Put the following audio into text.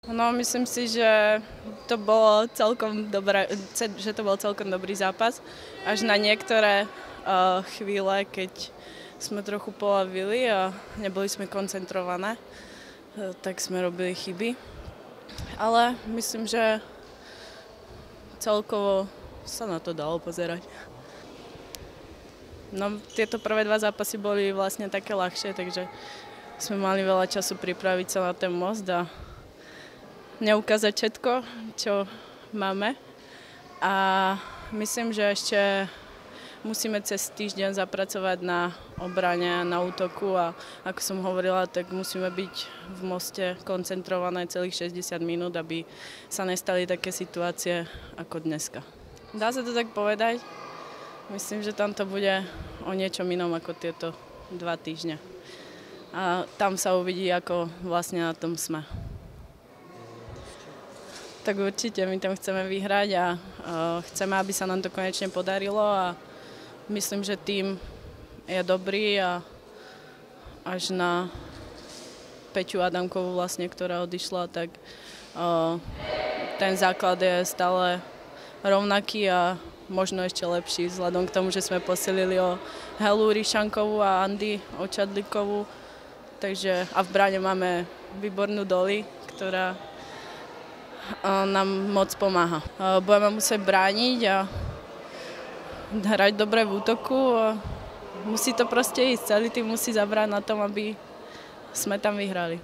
No, myslím si, že to bolo celkom dobrý zápas. Až na niektoré chvíle, keď sme trochu polavili a neboli sme koncentrované, tak sme robili chyby. Ale myslím, že celkovo sa na to dalo pozerať. No, tieto prvé dva zápasy boli vlastne také ľahšie, takže sme mali veľa času pripraviť sa na ten most a neukázať všetko, čo máme. A myslím, že ešte musíme cez týždeň zapracovať na obrane, na útoku a ako som hovorila, tak musíme byť v Moste koncentrované celých 60 minút, aby sa nestali také situácie ako dneska. Dá sa to tak povedať. Myslím, že tam to bude o niečom inom ako tieto 2 týždne. A tam sa uvidí, ako vlastne na tom sme. Tak určite, my tam chceme vyhrať a chceme, aby sa nám to konečne podarilo a myslím, že tým je dobrý a až na Peťu Adamkovú vlastne, ktorá odišla, tak ten základ je stále rovnaký a možno ešte lepší vzhľadom k tomu, že sme posilili o Helu Ryšankovú a Andy Očadlíkovú. Takže a v bráne máme výbornú Doli, ktorá nám moc pomáha. Budeme musieť brániť a hrať dobre v útoku. Musí to proste ísť. Celý tým musí zabrať na tom, aby sme tam vyhrali.